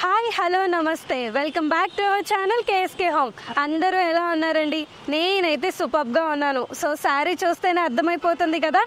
Hi hello నమస్తే welcome back to our channel KSK home. అందరూ ఎలా ఉన్నారండి? నేనైతే సూపర్గా ఉన్నాను. సో శారీ చూస్తేనే అర్థమైపోతుంది కదా.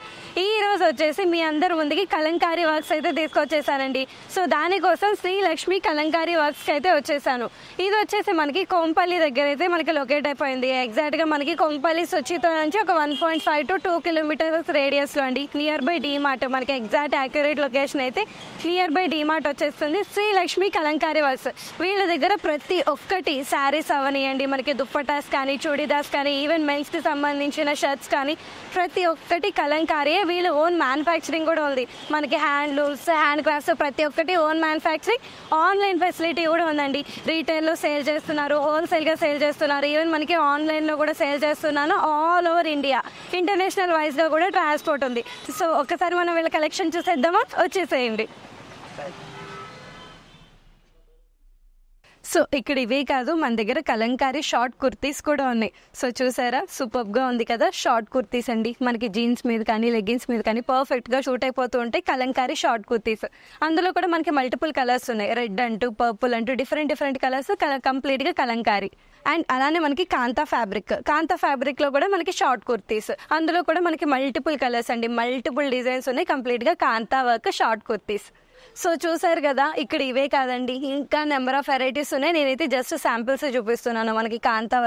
ఈ రోజు వచ్చేసి మీ అందరి ముందుకి కలంకారీ వర్క్స్ అయితే తీసుకొచ్చేసానండి. సో దానికోసం శ్రీలక్ష్మి కలంకారీ వర్క్స్కి అయితే వచ్చేసాను. ఇది వచ్చేసి మనకి కొంపల్లి దగ్గర అయితే మనకి లొకేట్ అయిపోయింది. ఎగ్జాక్ట్గా మనకి కొంపల్లి సుచితో నుంచి ఒక 1.5 to 2 kilometers రేడియస్లో అండి. నియర్ బై డీమార్ట్, మనకి ఎగ్జాక్ట్ యాక్యురేట్ లొకేషన్ అయితే నియర్ బై డీమార్ట్ వచ్చేస్తుంది. శ్రీలక్ష్మి కలంకారీ వర్క్స్. వీళ్ళ దగ్గర ప్రతి ఒక్కటి శారీస్ అవనియండి, మనకి దుప్పటాస్ కానీ చూడీదాస్ కానీ ఈవెన్ మెన్స్కి సంబంధించిన షర్ట్స్ కానీ ప్రతి ఒక్కటి కలంకారీ. వీళ్ళు ఓన్ మ్యానుఫ్యాక్చరింగ్ కూడా ఉంది. మనకి హ్యాండ్లూమ్స్, హ్యాండ్ క్రాఫ్ట్స్ ప్రతి ఒక్కటి ఓన్ మ్యానుఫ్యాక్చరింగ్. ఆన్లైన్ ఫెసిలిటీ కూడా ఉందండి. రీటైల్లో సేల్ చేస్తున్నారు, హోల్సేల్గా సేల్ చేస్తున్నారు, ఈవెన్ మనకి ఆన్లైన్లో కూడా సేల్ చేస్తున్నాను. ఆల్ ఓవర్ ఇండియా, ఇంటర్నేషనల్ వైజ్గా కూడా ట్రాన్స్పోర్ట్ ఉంది. సో ఒక్కసారి మనం వీళ్ళ కలెక్షన్ చూసేద్దామా? వచ్చేసేయండి. సో ఇక్కడ ఇవే కాదు, మన దగ్గర కలంకారీ షార్ట్ కుర్తీస్ కూడా ఉన్నాయి. సో చూసారా, సూపర్గా ఉంది కదా. షార్ట్ కుర్తీస్ అండి, మనకి జీన్స్ మీద కానీ లెగ్గిన్స్ మీద కానీ పర్ఫెక్ట్గా షూట్ అయిపోతూ ఉంటాయి కలంకారీ షార్ట్ కుర్తీస్. అందులో కూడా మనకి మల్టిపుల్ కలర్స్ ఉన్నాయి. రెడ్ అంటూ, పర్పుల్ అంటూ డిఫరెంట్ కలర్స్, కంప్లీట్గా కలంకారీ. అండ్ అలానే మనకి కాంతా ఫ్యాబ్రిక్లో కూడా మనకి షార్ట్ కుర్తీస్. అందులో కూడా మనకి మల్టిపుల్ కలర్స్ అండి, మల్టిపుల్ డిజైన్స్ ఉన్నాయి. కంప్లీట్గా కాంతా వర్క్ షార్ట్ కుర్తీస్. సో చూసారు కదా, ఇక్కడ ఇవే కాదండి, ఇంకా నెంబర్ ఆఫ్ వెరైటీస్ ఉన్నాయి. నేనైతే జస్ట్ శాంపిల్స్ చూపిస్తున్నాను. మనకి కాంతా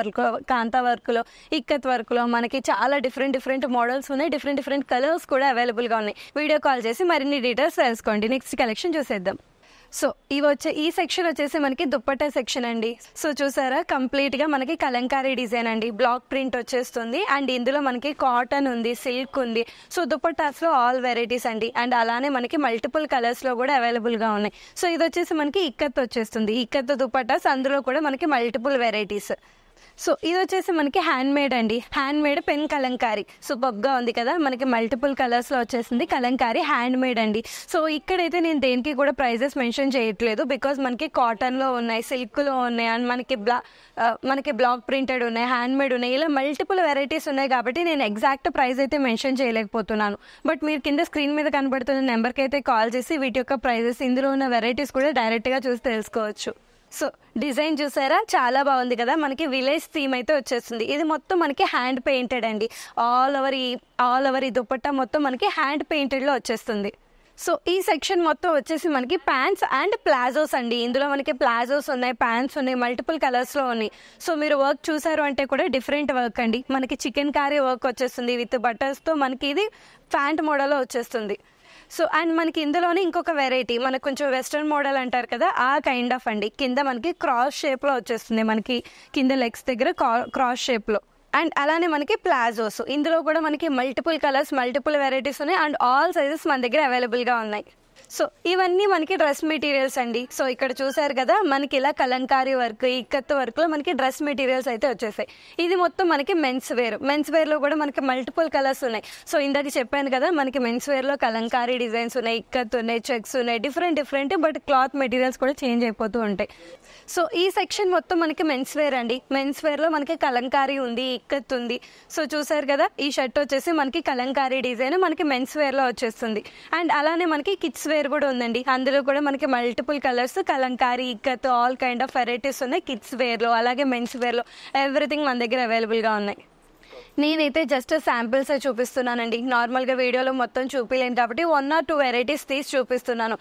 వర్క్లో, ఇక్కత్ వర్క్లో మనకి చాలా డిఫరెంట్ మోడల్స్ ఉన్నాయి. డిఫరెంట్ కలర్స్ కూడా అవైలబుల్గా ఉన్నాయి. వీడియో కాల్ చేసి మరిన్ని డీటెయిల్స్ తెలుసుకోండి. నెక్స్ట్ కలెక్షన్ చూసేద్దాం. సో ఈ సెక్షన్ వచ్చేసి మనకి దుప్పట్టా సెక్షన్ అండి. సో చూసారా, కంప్లీట్గా మనకి కలంకారీ డిజైన్ అండి, బ్లాక్ ప్రింట్ వచ్చేస్తుంది. అండ్ ఇందులో మనకి కాటన్ ఉంది, సిల్క్ ఉంది. సో దుప్పట్టాస్లో ఆల్ వెరైటీస్ అండి. అండ్ అలానే మనకి మల్టిపుల్ కలర్స్లో కూడా అవైలబుల్గా ఉన్నాయి. సో ఇది వచ్చేసి మనకి ఇక్కత్ వచ్చేస్తుంది, ఇక్కత్ దుప్పట్టాస్. అందులో కూడా మనకి మల్టిపుల్ వెరైటీస్. సో ఇది వచ్చేసి మనకి హ్యాండ్ మేడ్ అండి, హ్యాండ్ మేడ్ పెన్ కలంకారీ. సూపర్గా ఉంది కదా, మనకి మల్టిపుల్ కలర్స్లో వచ్చేసింది కలంకారీ హ్యాండ్ మేడ్ అండి. సో ఇక్కడైతే నేను దేనికి కూడా ప్రైజెస్ మెన్షన్ చేయట్లేదు, బికాజ్ మనకి కాటన్లో ఉన్నాయి, సిల్క్లో ఉన్నాయి, అండ్ మనకి బ్లాక్ ప్రింటెడ్ ఉన్నాయి, హ్యాండ్ మేడ్ ఉన్నాయి, ఇలా మల్టిపుల్ వెరైటీస్ ఉన్నాయి. కాబట్టి నేను ఎగ్జాక్ట్ ప్రైస్ అయితే మెన్షన్ చేయలేకపోతున్నాను. బట్ మీరు కింద స్క్రీన్ మీద కనబడుతున్న నెంబర్కి అయితే కాల్ చేసి వీటి యొక్క ప్రైజెస్, ఇందులో ఉన్న వెరైటీస్ కూడా డైరెక్ట్గా చూసి తెలుసుకోవచ్చు. సో డిజైన్ చూసారా, చాలా బాగుంది కదా. మనకి విలేజ్ థీమ్ అయితే వచ్చేస్తుంది. ఇది మొత్తం మనకి హ్యాండ్ పెయింటెడ్ అండి. ఆల్ ఓవర్ ఈ దుపట్టా మొత్తం మనకి హ్యాండ్ పెయింటెడ్లో వచ్చేస్తుంది. సో ఈ సెక్షన్ మొత్తం వచ్చేసి మనకి ప్యాంట్స్ అండ్ ప్లాజోస్ అండి. ఇందులో మనకి ప్లాజోస్ ఉన్నాయి, ప్యాంట్స్ ఉన్నాయి, మల్టిపుల్ కలర్స్లో ఉన్నాయి. సో మీరు వర్క్ చూసారు అంటే కూడా డిఫరెంట్ వర్క్ అండి. మనకి చికెన్ కారీ వర్క్ వచ్చేస్తుంది విత్ బటర్స్తో. మనకి ఇది ప్యాంట్ మోడల్లో వచ్చేస్తుంది. సో అండ్ మనకి ఇందులోనే ఇంకొక వెరైటీ, మనకు కొంచెం వెస్ట్రన్ మోడల్ అంటారు కదా, ఆ కైండ్ ఆఫ్ అండి. కింద మనకి క్రాస్ షేప్లో వచ్చేస్తుంది, మనకి కింద లెగ్స్ దగ్గర క్రాస్ షేప్లో. అండ్ అలానే మనకి ప్లాజోస్, ఇందులో కూడా మనకి మల్టిపుల్ కలర్స్, మల్టిపుల్ వెరైటీస్ ఉన్నాయి. అండ్ ఆల్ సైజెస్ మన దగ్గర అవైలబుల్గా ఉన్నాయి. సో ఇవన్నీ మనకి డ్రెస్ మెటీరియల్స్ అండి. సో ఇక్కడ చూసారు కదా, మనకి ఇలా కలంకారీ వర్క్, ఇక్కత్ వర్క్లో మనకి డ్రెస్ మెటీరియల్స్ అయితే వచ్చేసాయి. ఇది మొత్తం మనకి మెన్స్ వేర్లో కూడా మనకి మల్టిపుల్ కలర్స్ ఉన్నాయి. సో ఇందాక చెప్పాను కదా, మనకి మెన్స్ వేర్లో కలంకారీ డిజైన్స్ ఉన్నాయి, ఇక్కత్ ఉన్నాయి, చెక్స్ ఉన్నాయి, డిఫరెంట్ బట్ క్లాత్ మెటీరియల్స్ కూడా చేంజ్ అయిపోతూ ఉంటాయి. సో ఈ సెక్షన్ మొత్తం మనకి మెన్స్ వేర్ అండి. మెన్స్ వేర్లో మనకి కలంకారీ ఉంది, ఇక్కత్ ఉంది. సో చూసారు కదా, ఈ షర్ట్ వచ్చేసి మనకి కలంకారీ డిజైన్ మనకి మెన్స్ వేర్లో వచ్చేస్తుంది. అండ్ అలానే మనకి కిడ్స్ వేర్ కూడా ఉందండి. అందులో కూడా మనకి multiple colours, Kalamkari, ikat, all kind of varieties ఉన్నాయి కిడ్స్ వేర్లో. అలాగే మెన్స్ వేర్లో ఎవ్రీథింగ్ మన దగ్గర అవైలబుల్గా ఉన్నాయి. నేనైతే జస్ట్ శాంపిల్స్ చూపిస్తున్నానండి. నార్మల్గా వీడియోలో మొత్తం చూపించలేను కాబట్టి 1 or 2 వెరైటీస్ తీసి చూపిస్తున్నాను.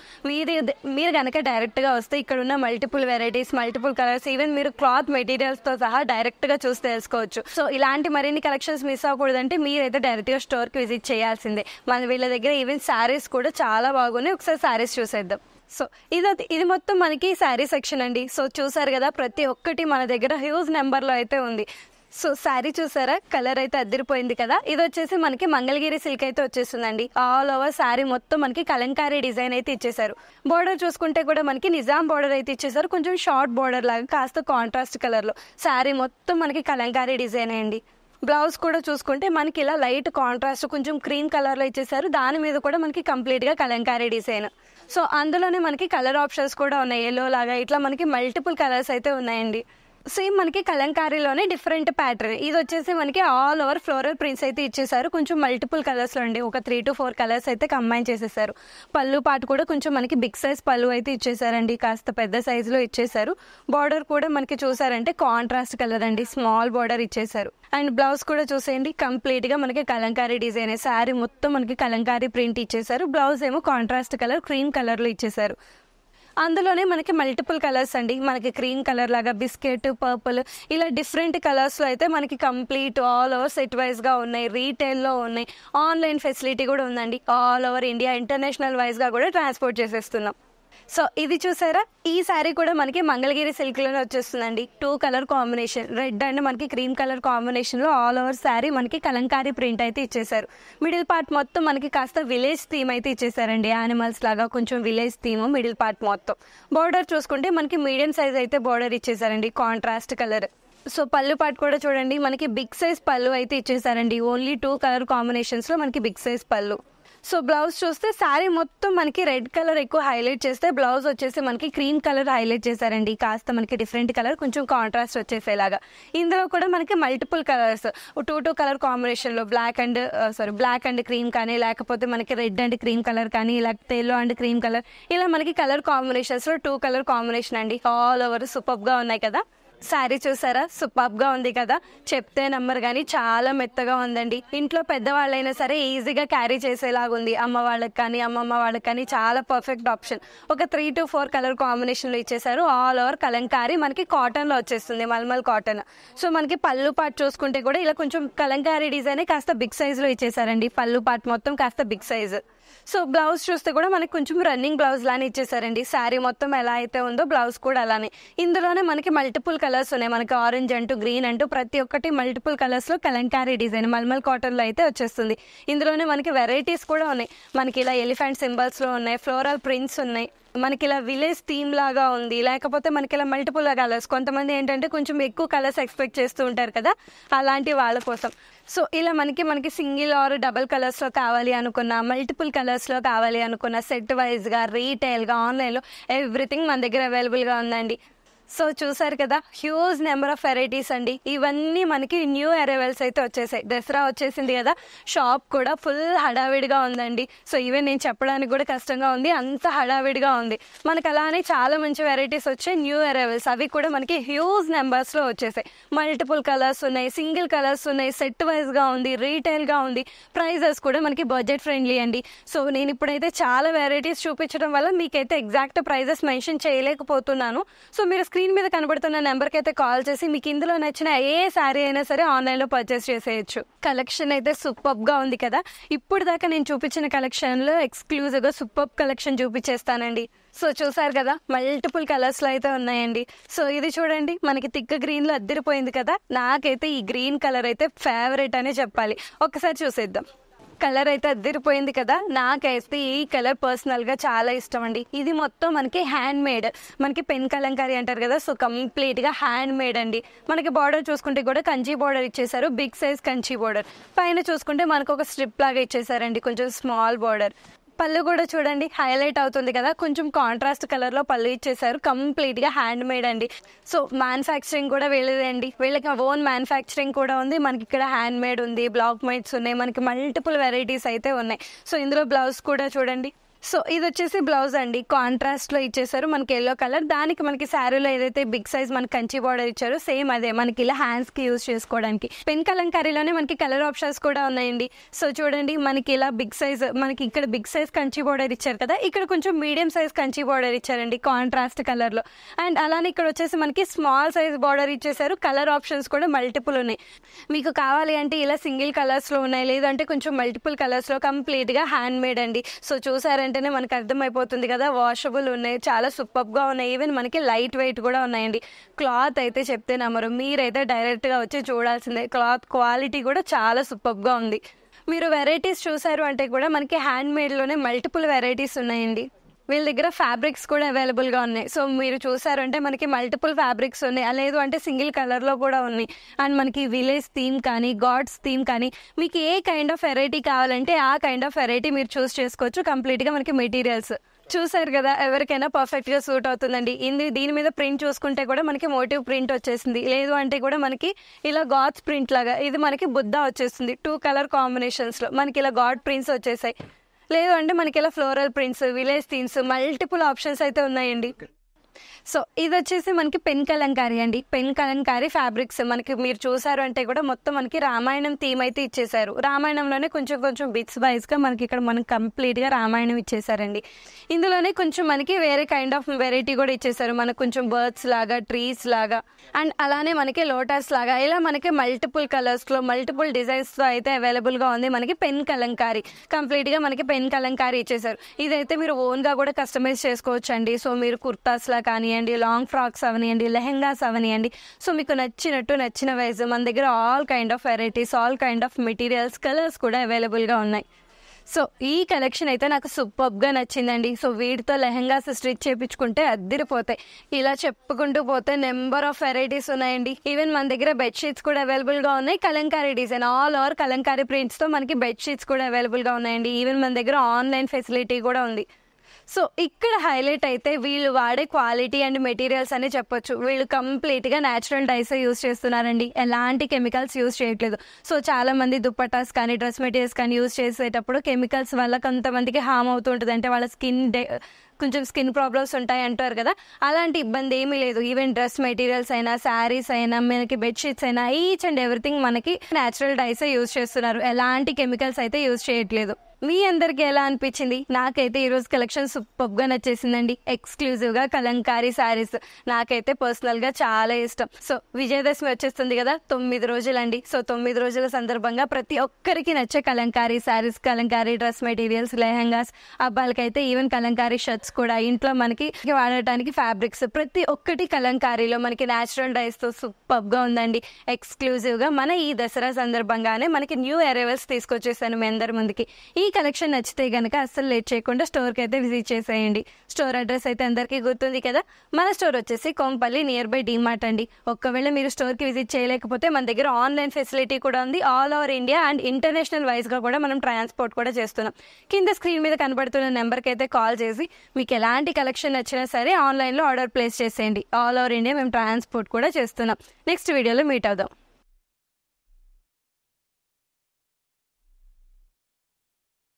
మీరు కనుక డైరెక్ట్గా వస్తే ఇక్కడ ఉన్న multiple varieties, multiple colours, even మీరు క్లాత్ మెటీరియల్స్తో సహా డైరెక్ట్గా చూసి తెలుసుకోవచ్చు. సో ఇలాంటి మరిన్ని కలెక్షన్స్ మిస్ అవ్వకూడదంటే మీరైతే డైరెక్ట్గా స్టోర్కి విజిట్ చేయాల్సిందే. వీళ్ళ దగ్గర ఈవెన్ శారీస్ కూడా చాలా బాగున్నాయి. ఒకసారి శారీస్ చూసేద్దాం. సో ఇది మొత్తం మనకి శారీ సెక్షన్ అండి. సో చూసారు కదా, ప్రతి ఒక్కటి మన దగ్గర హ్యూజ్ నెంబర్లో అయితే ఉంది. సో శారీ చూసారా, కలర్ అయితే అదిరిపోయింది కదా. ఇది వచ్చేసి మనకి మంగళగిరి సిల్క్ అయితే వచ్చేస్తుందండి. ఆల్ ఓవర్ శారీ మొత్తం మనకి కలంకారీ డిజైన్ అయితే ఇచ్చేసారు. బోర్డర్ చూసుకుంటే కూడా మనకి నిజాం బోర్డర్ అయితే ఇచ్చేసారు, కొంచెం షార్ట్ బోర్డర్ లాగా కాస్త కాంట్రాస్ట్ కలర్లో. శారీ మొత్తం మనకి కలంకారీ డిజైన్ అండి. బ్లౌజ్ కూడా చూసుకుంటే మనకి ఇలా లైట్ కాంట్రాస్ట్ కొంచెం క్రీమ్ కలర్లో ఇచ్చేసారు. దాని మీద కూడా మనకి కంప్లీట్గా కలంకారీ డిజైన్. సో అందులోనే మనకి కలర్ ఆప్షన్స్ కూడా ఉన్నాయి, ఎల్లో లాగా ఇట్లా మనకి మల్టిపుల్ కలర్స్ అయితే ఉన్నాయండి. సేమ్ మనకి కలంకారీలోనే డిఫరెంట్ ప్యాటర్న్. ఇది వచ్చేసి మనకి ఆల్ ఓవర్ ఫ్లోరల్ ప్రింట్స్ అయితే ఇచ్చేసారు. కొంచెం మల్టిపుల్ కలర్స్లో అండి, ఒక 3 to 4 కలర్స్ అయితే కంబైన్ చేసేసారు. పళ్ళు పాటు కూడా కొంచెం మనకి బిగ్ సైజ్ పళ్ళు అయితే ఇచ్చేసారండి, కాస్త పెద్ద సైజులో ఇచ్చేసారు. బార్డర్ కూడా మనకి చూసారంటే కాంట్రాస్ట్ కలర్ అండి, స్మాల్ బార్డర్ ఇచ్చేసారు. అండ్ బ్లౌజ్ కూడా చూసేయండి, కంప్లీట్ గా మనకి కలంకారీ డిజైన్, శారీ మొత్తం మనకి కలంకారీ ప్రింట్ ఇచ్చేసారు. బ్లౌజ్ ఏమో కాంట్రాస్ట్ కలర్ క్రీమ్ కలర్ లో ఇచ్చేసారు. అందులోనే మనకి మల్టిపుల్ కలర్స్ అండి, మనకి క్రీమ్ కలర్ లాగా, బిస్కెట్, పర్పుల్, ఇలా డిఫరెంట్ కలర్స్ లో అయితే మనకి complete all over set wise గా ఉన్నాయి. రీటైల్లో ఉన్నాయి, ఆన్లైన్ ఫెసిలిటీ కూడా ఉందండి. All over India international wise గా కూడా ట్రాన్స్పోర్ట్ చేసేస్తున్నాం. సో ఇది చూసారా, ఈ శారీ కూడా మనకి మంగళగిరి సిల్క్ లోనే వచ్చేస్తుందండి. 2 కలర్ కాంబినేషన్, రెడ్ అండ్ మనకి క్రీమ్ కలర్ కాంబినేషన్ లో ఆల్ ఓవర్ శారీ మనకి కలంకారీ ప్రింట్ అయితే ఇచ్చేసారు. మిడిల్ పార్ట్ మొత్తం మనకి కాస్త విలేజ్ థీమ్ అయితే ఇచ్చేసారండి, యానిమల్స్ లాగా కొంచెం విలేజ్ థీమ్ మిడిల్ పార్ట్ మొత్తం. బార్డర్ చూసుకుంటే మనకి మీడియం సైజ్ అయితే బార్డర్ ఇచ్చేసారండి, కాంట్రాస్ట్ కలర్. సో పళ్ళు పాటు కూడా చూడండి, మనకి బిగ్ సైజ్ పళ్ళు అయితే ఇచ్చేసారండి. ఓన్లీ 2 కలర్ కాంబినేషన్స్ లో మనకి బిగ్ సైజ్ పళ్ళు. సో బ్లౌజ్ చూస్తే శారీ మొత్తం మనకి రెడ్ కలర్ ఎక్కువ హైలైట్ చేస్తే, బ్లౌజ్ వచ్చేసి మనకి క్రీమ్ కలర్ హైలైట్ చేశారండి, కాస్త మనకి డిఫరెంట్ కలర్ కొంచెం కాంట్రాస్ట్ వచ్చేసేలాగా. ఇందులో కూడా మనకి మల్టిపుల్ కలర్స్, 2 కలర్ కాంబినేషన్ లో బ్లాక్ అండ్ క్రీమ్ కానీ, లేకపోతే మనకి రెడ్ అండ్ క్రీమ్ కలర్ కానీ, లేకపోతే ఎల్లో అండ్ క్రీమ్ కలర్, ఇలా మనకి కలర్ కాంబినేషన్స్ లో 2 కలర్ కాంబినేషన్ అండి. ఆల్ ఓవర్ సూపర్ గా ఉన్నాయి కదా. శారీ చూసారా, సూపర్ గా ఉంది కదా, చెప్తే నమ్మరు కానీ చాలా మెత్తగా ఉందండి. ఇంట్లో పెద్దవాళ్ళైనా సరే ఈజీగా క్యారీ చేసేలాగా ఉంది. అమ్మ వాళ్ళకి కానీ అమ్మమ్మ వాళ్ళకి కానీ చాలా పర్ఫెక్ట్ ఆప్షన్. ఒక 3 to 4 కలర్ కాంబినేషన్ లో ఇచ్చేసారు. ఆల్ ఓవర్ కలంకారీ మనకి కాటన్ లో వచ్చేస్తుంది, మల్మల్ కాటన్. సో మనకి పళ్ళు పాటు చూసుకుంటే కూడా ఇలా కొంచెం కలంకారీ డిజైన్ కాస్త బిగ్ సైజ్ లో ఇచ్చేసారండి. పళ్ళు పాటు మొత్తం కాస్త బిగ్ సైజ్. సో బ్లౌజ్ చూస్తే కూడా మనకి కొంచెం రన్నింగ్ బ్లౌజ్ లానే ఇచ్చేసారండి. శారీ మొత్తం ఎలా అయితే ఉందో బ్లౌజ్ కూడా అలానే. ఇందులోనే మనకి మల్టిపుల్ కలర్స్ ఉన్నాయి, మనకి ఆరెంజ్ అంటూ గ్రీన్ అంటూ ప్రతి ఒక్కటి మల్టిపుల్ కలర్స్ లో కలంకారీ డిజైన్ మల్మల్ కాటన్ లో అయితే వచ్చేస్తుంది. ఇందులోనే మనకి వెరైటీస్ కూడా ఉన్నాయి, మనకి ఇలా ఎలిఫెంట్ సింబల్స్ లో ఉన్నాయి, ఫ్లోరల్ ప్రింట్స్ ఉన్నాయి, మనకి ఇలా విలేజ్ థీమ్ లాగా ఉంది, లేకపోతే మనకి ఇలా మల్టిపుల్ కలర్స్. కొంతమంది ఏంటంటే కొంచెం ఎక్కువ కలర్స్ ఎక్స్పెక్ట్ చేస్తూ ఉంటారు కదా, అలాంటి వాళ్ళ కోసం. సో ఇలా మనకి సింగిల్ ఆర్ డబల్ కలర్స్ లో కావాలి అనుకున్నా, మల్టిపుల్ కలర్స్ లో కావాలి అనుకున్నా, సెట్ వైజ్ గా, రీటైల్ గా, ఆన్లైన్ లో ఎవ్రీథింగ్ మన దగ్గర అవైలబుల్ గా ఉందండి. సో చూసారు కదా, హ్యూజ్ నెంబర్ ఆఫ్ వెరైటీస్ అండి. ఇవన్నీ మనకి న్యూ అరైవల్స్ అయితే వచ్చేసాయి. దసరా వచ్చేసింది కదా, షాప్ కూడా ఫుల్ హడావిడిగా ఉందండి. సో ఈవెన్ నేను చెప్పడానికి కూడా కష్టంగా ఉంది, అంత హడావిడిగా ఉంది. మనకి అలానే చాలా మంచి వెరైటీస్ వచ్చాయి, న్యూ అరైవల్స్. అవి కూడా మనకి హ్యూజ్ నెంబర్స్ లో వచ్చేసాయి. మల్టిపుల్ కలర్స్ ఉన్నాయి, సింగిల్ కలర్స్ ఉన్నాయి, సెట్ వైజ్ గా ఉంది, రీటైల్ గా ఉంది. ప్రైజెస్ కూడా మనకి బడ్జెట్ ఫ్రెండ్లీ అండి. సో నేను ఇప్పుడైతే చాలా వెరైటీస్ చూపించడం వల్ల మీకైతే ఎగ్జాక్ట్ ప్రైజెస్ మెన్షన్ చేయలేకపోతున్నాను. సో మీరు స్క్రీన్ మీద కనబడుతున్న నెంబర్కి అయితే కాల్ చేసి మీకు ఇందులో నచ్చిన ఏ శారీ అయినా సరే ఆన్లైన్లో పర్చేస్ చేసేయచ్చు. కలెక్షన్ అయితే సూపర్ గా ఉంది కదా. ఇప్పుడు దాకా నేను చూపించిన కలెక్షన్లో ఎక్స్క్లూజివ్గా సూపర్ కలెక్షన్ చూపించేస్తానండి. సో చూసారు కదా, మల్టిపుల్ కలర్స్ లో అయితే ఉన్నాయండి. సో ఇది చూడండి, మనకి తిక్క గ్రీన్ లో అద్దరిపోయింది కదా. నాకైతే ఈ గ్రీన్ కలర్ అయితే ఫేవరెట్ అనే చెప్పాలి. ఒకసారి చూసేద్దాం. కలర్ అయితే అద్దరిపోయింది కదా. నాకైతే ఈ కలర్ పర్సనల్ గా చాలా ఇష్టం అండి. ఇది మొత్తం మనకి హ్యాండ్ మేడ్, మనకి పెన్ కలంకారీ అంటారు కదా, సో కంప్లీట్ గా హ్యాండ్ మేడ్ అండి. మనకి బార్డర్ చూసుకుంటే కూడా కంచి బార్డర్ ఇచ్చేసారు, బిగ్ సైజ్ కంచి బార్డర్. పైన చూసుకుంటే మనకు ఒక స్ట్రిప్ లాగా ఇచ్చేసారండి, కొంచెం స్మాల్ బార్డర్. పళ్ళు కూడా చూడండి హైలైట్ అవుతుంది కదా, కొంచెం కాంట్రాస్ట్ కలర్ లో పళ్ళు ఇచ్చేసారు. కంప్లీట్ గా హ్యాండ్ మేడ్ అండి. సో మ్యానుఫ్యాక్చరింగ్ కూడా వీళ్ళదే అండి, వీళ్ళకి ఓన్ మ్యానుఫ్యాక్చరింగ్ కూడా ఉంది. మనకి ఇక్కడ హ్యాండ్ మేడ్ ఉంది, బ్లాక్ మేడ్స్ ఉన్నాయి, మనకి మల్టిపుల్ వెరైటీస్ అయితే ఉన్నాయి. సో ఇందులో బ్లౌజ్ కూడా చూడండి. సో ఇది వచ్చేసి బ్లౌజ్ అండి, కాంట్రాస్ట్ లో ఇచ్చేసారు, మనకి ఎల్లో కలర్. దానికి మనకి శారీలో ఏదైతే బిగ్ సైజ్ మనకి కంచి బార్డర్ ఇచ్చారో సేమ్ అదే మనకి ఇలా హ్యాండ్స్ కి యూజ్ చేసుకోవడానికి. పెన్ కలంకారీలోనే మనకి కలర్ ఆప్షన్స్ కూడా ఉన్నాయండి. సో చూడండి, మనకి ఇలా బిగ్ సైజ్, మనకి ఇక్కడ బిగ్ సైజ్ కంచి బార్డర్ ఇచ్చారు కదా, ఇక్కడ కొంచెం మీడియం సైజ్ కంచి బార్డర్ ఇచ్చారండి కాంట్రాస్ట్ కలర్ లో. అండ్ అలానే ఇక్కడ వచ్చేసి మనకి స్మాల్ సైజ్ బార్డర్ ఇచ్చేసారు. కలర్ ఆప్షన్స్ కూడా మల్టిపుల్ ఉన్నాయి. మీకు కావాలి అంటే ఇలా సింగిల్ కలర్స్ లో ఉన్నాయి, లేదంటే కొంచెం మల్టిపుల్ కలర్స్ లో కంప్లీట్ గా హ్యాండ్ మేడ్ అండి. సో చూసారంటే మనకి అర్థమైపోతుంది కదా, వాషబుల్ ఉన్నాయి, చాలా సూపర్ గా ఉన్నాయి. ఈవెన్ మనకి లైట్ వెయిట్ కూడా ఉన్నాయండి. క్లాత్ అయితే చెప్తే నమ్మరు, మీరైతే డైరెక్ట్ గా వచ్చి చూడాల్సిందే. క్లాత్ క్వాలిటీ కూడా చాలా సూపర్ గా ఉంది. మీరు వెరైటీస్ చూసారు అంటే కూడా మనకి హ్యాండ్ మేడ్ లోనే మల్టిపుల్ వెరైటీస్ ఉన్నాయండి. వీళ్ళ దగ్గర ఫ్యాబ్రిక్స్ కూడా అవైలబుల్ గా ఉన్నాయి. సో మీరు చూసారంటే మనకి మల్టిపుల్ ఫ్యాబ్రిక్స్ ఉన్నాయి, లేదు అంటే సింగిల్ కలర్ లో కూడా ఉన్నాయి. అండ్ మనకి విలేజ్ థీమ్ కానీ, గాడ్స్ థీమ్ కానీ, మీకు ఏ కైండ్ ఆఫ్ వెరైటీ కావాలంటే ఆ కైండ్ ఆఫ్ వెరైటీ మీరు చూస్ చేసుకోవచ్చు. కంప్లీట్ గా మనకి మెటీరియల్స్ చూసారు కదా, ఎవరికైనా పర్ఫెక్ట్ గా సూట్ అవుతుందండి. దీని మీద ప్రింట్ చూసుకుంటే కూడా మనకి మోటివ్ ప్రింట్ వచ్చేసింది. లేదు అంటే కూడా మనకి ఇలా గాడ్స్ ప్రింట్ లాగా ఇది మనకి బుద్ధ వచ్చేస్తుంది. 2 కలర్ కాంబినేషన్స్ లో మనకి ఇలా గాడ్ ప్రింట్స్ వచ్చేసాయి. లేదు అంటే మనకి ఇలా floral prints, village themes, multiple options అయితే ఉన్నాయండి. సో ఇది వచ్చేసి మనకి పెన్ కలంకారీ అండి. పెన్ కలంకారీ ఫ్యాబ్రిక్స్ మనకి మీరు చూసారు అంటే కూడా మొత్తం మనకి రామాయణం థీమ్ అయితే ఇచ్చేసారు. రామాయణంలోనే కొంచెం కొంచెం బిట్స్ వైజ్ గా మనకి ఇక్కడ మనకి కంప్లీట్ గా రామాయణం ఇచ్చేసారండి. ఇందులోనే కొంచెం మనకి వేరే కైండ్ ఆఫ్ వెరైటీ కూడా ఇచ్చేసారు. మనకు కొంచెం బర్డ్స్ లాగా, ట్రీస్ లాగా, అండ్ అలానే మనకి లోటస్ లాగా, ఇలా మనకి మల్టిపుల్ కలర్స్ లో మల్టిపుల్ డిజైన్స్ తో అయితే అవైలబుల్ గా ఉంది మనకి పెన్ కలంకారీ. కంప్లీట్ గా మనకి పెన్ కలంకారీ ఇచ్చేసారు. ఇదైతే మీరు ఓన్ గా కూడా కస్టమైజ్ చేసుకోవచ్చు అండి. సో మీరు కుర్తాస్ లా కానివ్వండి, లాంగ్ ఫ్రాక్స్ అవనియండి, లెహెంగాస్ అవనియండి, సో మీకు నచ్చిన వైజ్ మన దగ్గర all kind of varieties, all kind of materials, colours కూడా అవైలబుల్ గా ఉన్నాయి. సో ఈ కలెక్షన్ అయితే నాకు సూపర్ గా నచ్చిందండి. సో వీటితో లెహెంగాస్ స్టిచ్ చేయించుకుంటే అద్దిరిపోతాయి. ఇలా చెప్పుకుంటూ పోతే నెంబర్ ఆఫ్ వెరైటీస్ ఉన్నాయండి. ఈవెన్ మన దగ్గర బెడ్షీట్స్ కూడా అవైలబుల్ గా ఉన్నాయి. Kalamkari design all over Kalamkari prints తో మనకి బెడ్షీట్స్ కూడా అవైలబుల్ గా ఉన్నాయండి. ఈవెన్ మన దగ్గర ఆన్లైన్ ఫెసిలిటీ కూడా ఉంది. సో ఇక్కడ హైలైట్ అయితే వీళ్ళు వాడే క్వాలిటీ అండ్ మెటీరియల్స్ అని చెప్పొచ్చు. వీళ్ళు కంప్లీట్ గా న్యాచురల్ డైస్ యూస్ చేస్తున్నారండి. ఎలాంటి కెమికల్స్ యూస్ చేయట్లేదు. సో చాలా మంది దుప్పటాస్ కానీ డ్రెస్ మెటీరియల్స్ కానీ యూస్ చేసేటప్పుడు కెమికల్స్ వల్ల కొంతమందికి హామ్ అవుతుంటుంది. అంటే వాళ్ళ కొంచెం స్కిన్ ప్రాబ్లమ్స్ ఉంటాయి అంటారు కదా, అలాంటి ఇబ్బంది ఏమీ లేదు. ఈవెన్ డ్రెస్ మెటీరియల్స్ అయినా, శారీస్ అయినా, మనకి బెడ్షీట్స్ అయినా, ఈచ్ అండ్ ఎవ్రీథింగ్ మనకి న్యాచురల్ డైసే యూస్ చేస్తున్నారు. ఎలాంటి కెమికల్స్ అయితే యూస్ చేయట్లేదు. మీ అందరికి ఎలా అనిపించింది? నాకైతే ఈరోజు కలెక్షన్ సూపర్ గా నచ్చేసిందండి. ఎక్స్క్లూజివ్ గా కలంకారీ శారీస్ నాకైతే పర్సనల్ గా చాలా ఇష్టం. సో విజయదశమి వచ్చేస్తుంది కదా, 9 రోజులండి. సో 9 రోజుల సందర్భంగా ప్రతి ఒక్కరికి నచ్చే కలంకారీ శారీస్, కలంకారీ డ్రెస్ మెటీరియల్స్, లెహంగాస్, అబ్బాయిలకైతే ఈవెన్ కలంకారీ షర్ట్స్ కూడా, ఇంట్లో మనకి వాడటానికి ఫ్యాబ్రిక్స్, ప్రతి ఒక్కటి కలంకారీలో మనకి న్యాచురల్ డైస్ తో సూపర్ గా ఉందండి. ఎక్స్క్లూజివ్ గా మన ఈ దసరా సందర్భంగానే మనకి న్యూ అరైవల్స్ తీసుకొచ్చేసాను మీ అందరి ముందుకి. ఈ కలెక్షన్ నచ్చితే గనక అస్సలు లేట్ చేయకుండా స్టోర్కి అయితే విజిట్ చేసేయండి. స్టోర్ అడ్రస్ అయితే అందరికీ గుర్తుంది కదా. మన స్టోర్ వచ్చేసి కోంపల్లి నియర్ బై డీమార్ట్ అండి. ఒక్కవేళ మీరు స్టోర్కి విజిట్ చేయలేకపోతే మన దగ్గర ఆన్లైన్ ఫెసిలిటీ కూడా ఉంది. All over India and international వైజ్గా కూడా మనం ట్రాన్స్పోర్ట్ కూడా చేస్తున్నాం. కింద స్క్రీన్ మీద కనబడుతున్న నెంబర్కి అయితే కాల్ చేసి మీకు ఎలాంటి కలెక్షన్ నచ్చినా సరే ఆన్లైన్లో ఆర్డర్ ప్లేస్ చేసేయండి. ఆల్ ఓవర్ ఇండియా మేము ట్రాన్స్పోర్ట్ కూడా చేస్తున్నాం. నెక్స్ట్ వీడియోలో మీట్ అవుదాం.